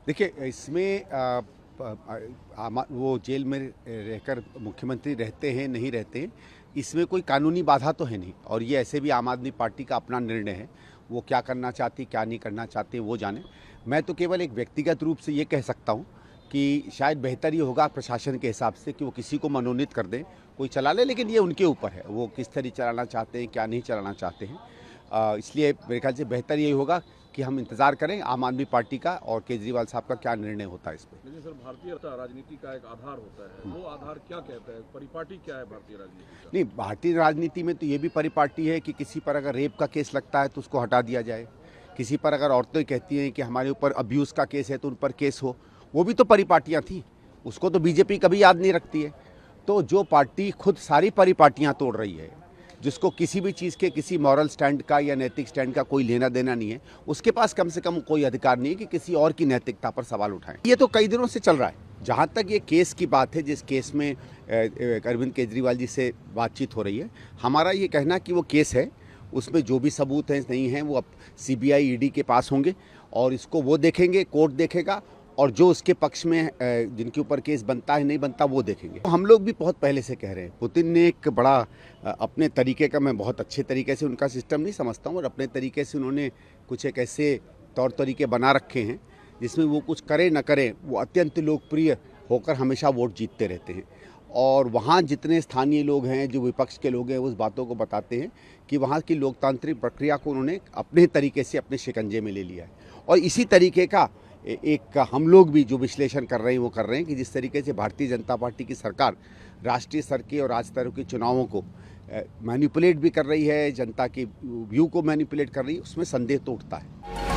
देखिए, इसमें वो जेल में रहकर मुख्यमंत्री रहते हैं नहीं रहते हैं, इसमें कोई कानूनी बाधा तो है नहीं। और ये ऐसे भी आम आदमी पार्टी का अपना निर्णय है, वो क्या करना चाहती क्या नहीं करना चाहते वो जाने। मैं तो केवल एक व्यक्तिगत रूप से ये कह सकता हूँ कि शायद बेहतर ये होगा प्रशासन के हिसाब से कि वो किसी को मनोनीत कर दें, कोई चला ले, लेकिन ये उनके ऊपर है, वो किस तरह चलाना चाहते हैं क्या नहीं चलाना चाहते हैं। इसलिए मेरे ख्याल से बेहतर यही होगा कि हम इंतज़ार करें आम आदमी पार्टी का और केजरीवाल साहब का क्या निर्णय होता है इस पर। लेकिन सर, भारतीय राजनीति का एक आधार होता है, वो आधार क्या कहता है, परिपाटी क्या है भारतीय राजनीति का? नहीं, भारतीय राजनीति में तो ये भी परिपाटी है कि किसी पर अगर रेप का केस लगता है तो उसको हटा दिया जाए, किसी पर अगर औरतें कहती हैं कि हमारे ऊपर अब्यूज़ का केस है तो उन पर केस हो, वो भी तो परिपाटियाँ थी। उसको तो बीजेपी कभी याद नहीं रखती है। तो जो पार्टी खुद सारी परिपाटियाँ तोड़ रही है, जिसको किसी भी चीज़ के किसी मॉरल स्टैंड का या नैतिक स्टैंड का कोई लेना देना नहीं है, उसके पास कम से कम कोई अधिकार नहीं है कि किसी और की नैतिकता पर सवाल उठाएं। ये तो कई दिनों से चल रहा है। जहाँ तक ये केस की बात है, जिस केस में अरविंद केजरीवाल जी से बातचीत हो रही है, हमारा ये कहना कि वो केस है, उसमें जो भी सबूत हैं नहीं हैं वो अब सीबीआई ईडी के पास होंगे और इसको वो देखेंगे, कोर्ट देखेगा, और जो उसके पक्ष में जिनके ऊपर केस बनता है नहीं बनता वो देखेंगे। तो हम लोग भी बहुत पहले से कह रहे हैं, पुतिन ने एक बड़ा अपने तरीके का, मैं बहुत अच्छे तरीके से उनका सिस्टम नहीं समझता हूँ, और अपने तरीके से उन्होंने कुछ एक ऐसे तौर तरीके बना रखे हैं जिसमें वो कुछ करे न करें वो अत्यंत लोकप्रिय होकर हमेशा वोट जीतते रहते हैं। और वहाँ जितने स्थानीय लोग हैं, जो विपक्ष के लोग हैं, उस बातों को बताते हैं कि वहाँ की लोकतांत्रिक प्रक्रिया को उन्होंने अपने तरीके से अपने शिकंजे में ले लिया है। और इसी तरीके का एक हम लोग भी जो विश्लेषण कर रहे हैं वो कर रहे हैं कि जिस तरीके से भारतीय जनता पार्टी की सरकार राष्ट्रीय स्तर के और राज्य स्तर के चुनावों को मैनिपुलेट भी कर रही है, जनता की व्यू को मैनिपुलेट कर रही है, उसमें संदेह तो उठता है।